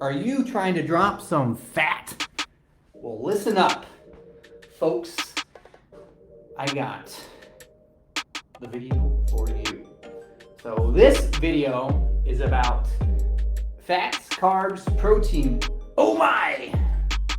Are you trying to drop some fat? Well, listen up, folks. I got the video for you. So this video is about fats, carbs, protein. Oh my!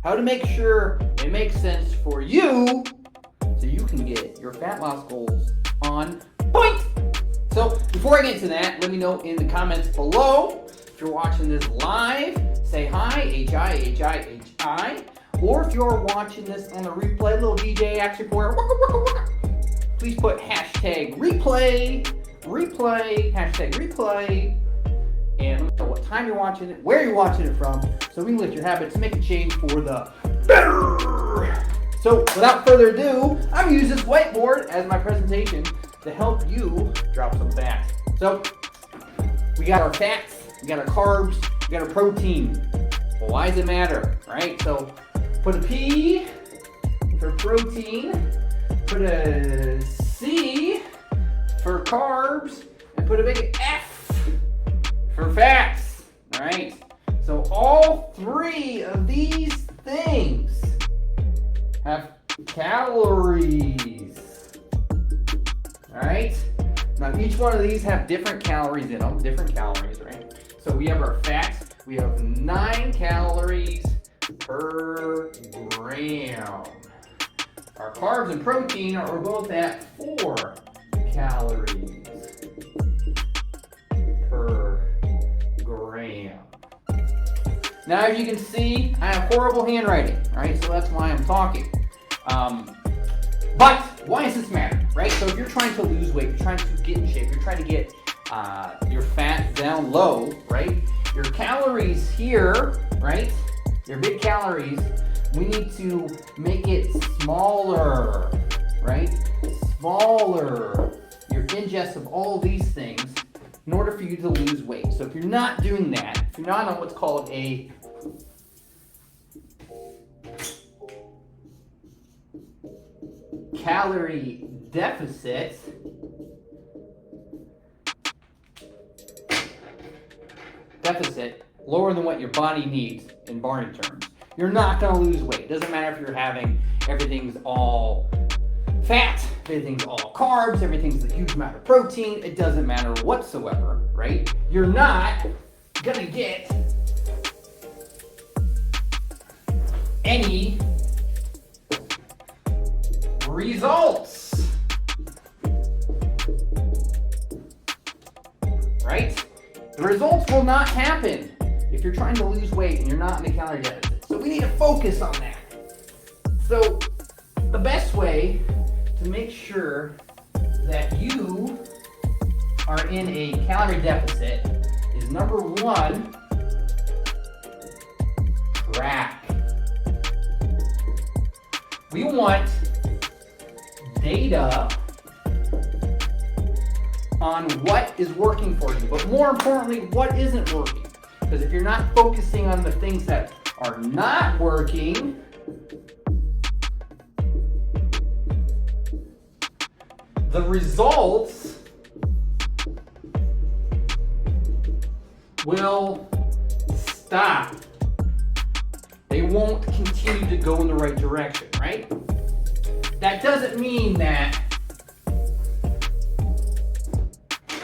How to make sure it makes sense for you so you can get your fat loss goals on point. So before I get into that, let me know in the comments below. If you're watching this live, say hi, H-I. Or if you're watching this on the replay, little DJ action for it, please put hashtag replay, hashtag replay, and let me know what time you're watching it, where you're watching it from, so we can lift your habits and make a change for the better. So without further ado, I'm going to use this whiteboard as my presentation to help you drop some fat. So we got our fats, we got our carbs, we got our protein. Well, why does it matter, right? So put a P for protein, put a C for carbs, and put a big F for fats, all right? So all three of these things have calories, all right? Now each one of these have different calories in them, right? So we have our fats, we have 9 calories per gram. Our carbs and protein are both at 4 calories per gram. Now, as you can see, I have horrible handwriting, right? So that's why I'm talking. But why does this matter, right? So if you're trying to lose weight, you're trying to get in shape, you're trying to get your fat down low, right? Your calories here, right? Your big calories, we need to make it smaller, right? Smaller. Your ingest of all these things in order for you to lose weight. So if you're not doing that, if you're not on what's called a calorie deficit, lower than what your body needs in Barney terms, you're not going to lose weight. It doesn't matter if you're having everything's all fat, everything's all carbs, everything's a huge amount of protein. It doesn't matter whatsoever, right? You're not going to get any results, right? The results will not happen if you're trying to lose weight and you're not in the calorie deficit. So we need to focus on that. So the best way to make sure that you are in a calorie deficit is number 1, track. We want data on what is working for you, but more importantly, what isn't working. Because if you're not focusing on the things that are not working, the results will stop. They won't continue to go in the right direction, right? That doesn't mean that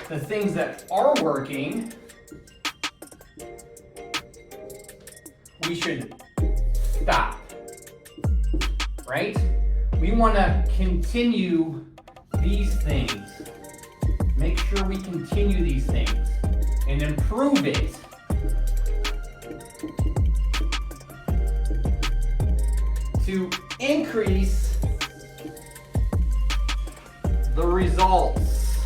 the things that are working, we should stop, right? We want to continue these things. Make sure we continue these things and improve it. To increase the results.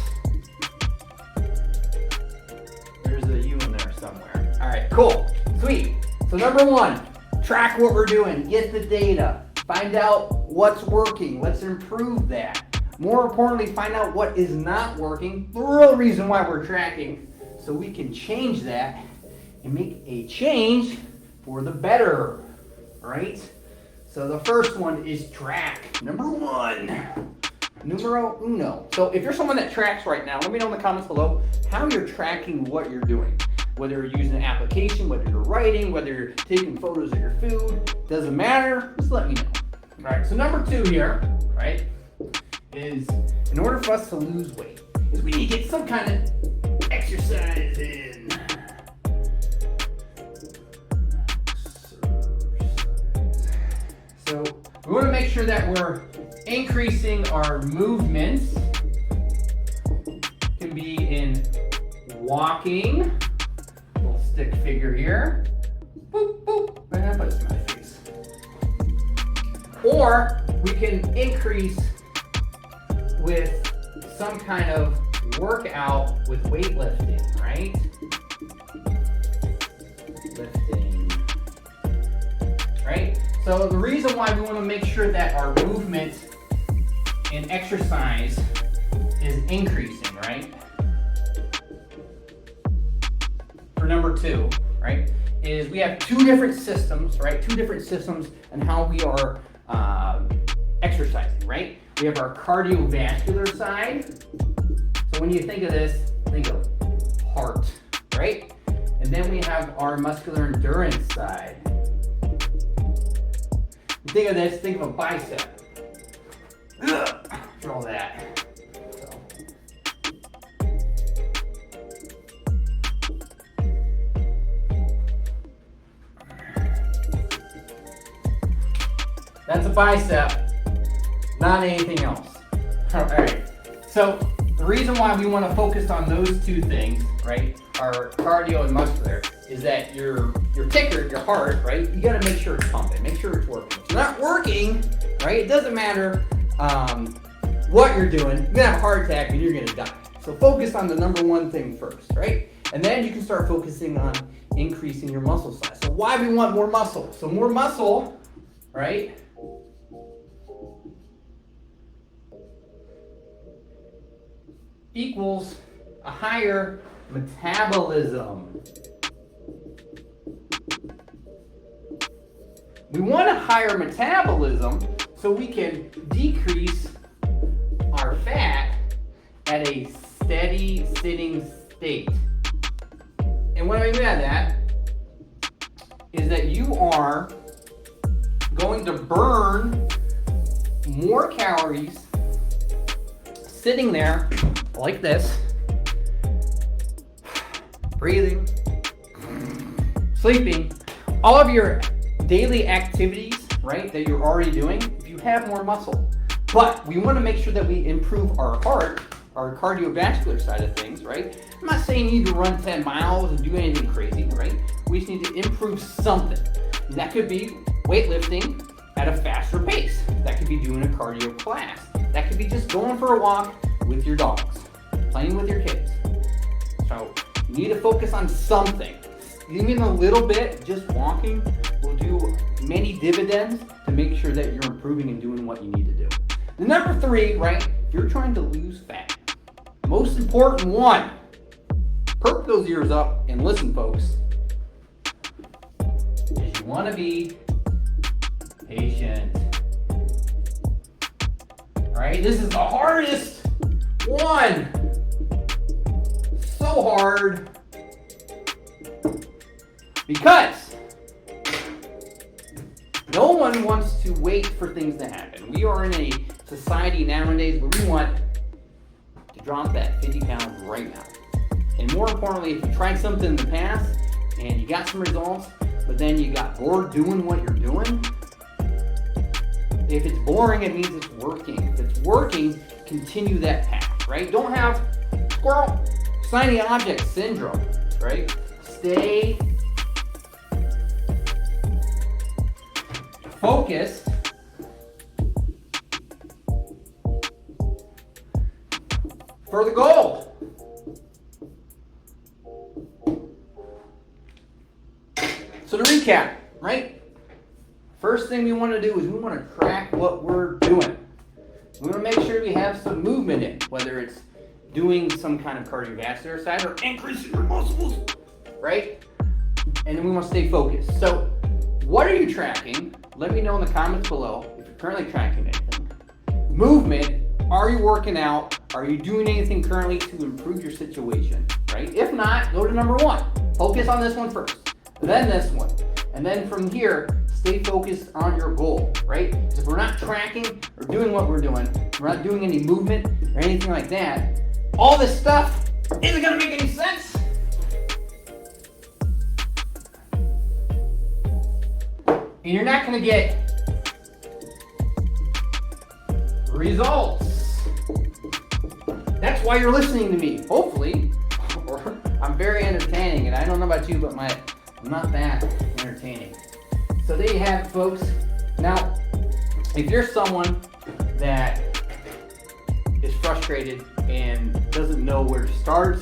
There's a U in there somewhere. All right, cool, sweet. So number 1, track what we're doing, get the data, find out what's working, let's improve that. More importantly, find out what is not working, the real reason why we're tracking, so we can change that and make a change for the better, right? So the first one is track. Number 1. Numero uno. So if you're someone that tracks right now, let me know in the comments below how you're tracking what you're doing. whether you're using an application, whether you're writing, whether you're taking photos of your food, doesn't matter, just let me know. All right, so number 2 here, right, is in order for us to lose weight, is we need to get some kind of exercise in. So we want to make sure that we're increasing our movements. Can be in walking, little stick figure here, boop, boop, and that's my face. Or we can increase with some kind of workout with weightlifting, right? Lifting, right? So the reason why we want to make sure that our movement and exercise is increasing, right? For number 2, right, is we have 2 different systems, right? 2 different systems and how we are exercising, right? We have our cardiovascular side. So when you think of this, think of heart, right? And then we have our muscular endurance side. You think of this, think of a bicep. For all that. That's a bicep, not anything else. All right. So the reason why we want to focus on those 2 things, right, our cardio and muscular, is that your ticker, your heart, right, you got to make sure it's pumping, make sure it's working. If it's not working, right, it doesn't matter what you're doing, you're going to have a heart attack and you're going to die. So focus on the number 1 thing first, right? And then you can start focusing on increasing your muscle size. So why we want more muscle? So more muscle, right, equals a higher metabolism. We want a higher metabolism so we can decrease our fat at a steady sitting state. And what I mean by that is that you are going to burn more calories sitting there like this, breathing, sleeping, all of your daily activities, right, that you're already doing, if you have more muscle. But we want to make sure that we improve our heart, our cardiovascular side of things, right? I'm not saying you need to run 10 miles and do anything crazy, right? We just need to improve something. And that could be weightlifting at a faster pace. That could be doing a cardio class. That could be just going for a walk with your dogs, playing with your kids. So you need to focus on something. Even a little bit, just walking will do many dividends to make sure that you're improving and doing what you need to do. The number 3, right, if you're trying to lose fat, most important one, perk those ears up and listen, folks, is you want to be patient. All right, this is the hardest one. So hard. Because no one wants to wait for things to happen. We are in a society nowadays where we want to drop that 50 pounds right now. And more importantly, if you tried something in the past and you got some results, but then you got bored doing what you're doing, if it's boring, it means it's working. If it's working, continue that path, right? Don't have squirrel, shiny object syndrome, right? Stay focused for the goal. So to recap, right? First thing we want to do is we want to track what we're doing. We want to make sure we have some movement in, whether it's doing some kind of cardiovascular side or increasing your muscles, right? And then we want to stay focused. So what are you tracking? Let me know in the comments below if you're currently tracking anything. Movement, are you working out? Are you doing anything currently to improve your situation, right? If not, go to number 1. Focus on this one first, then this one. And then from here, stay focused on your goal, right? Because if we're not tracking or doing what we're doing, we're not doing any movement or anything like that, all this stuff isn't gonna make any sense. And you're not gonna get results. That's why you're listening to me, hopefully. Or I'm very entertaining, and I don't know about you, but I'm not that entertaining. So there you have it, folks. Now, if you're someone that is frustrated and doesn't know where to start,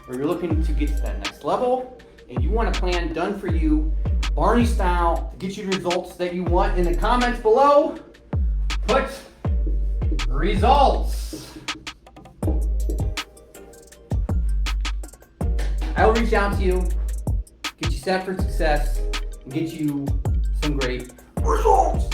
or you're looking to get to that next level, and you want a plan done for you, Barney style, to get you the results that you want, in the comments below, put results. I will reach out to you, get you set for success, and get you some great results.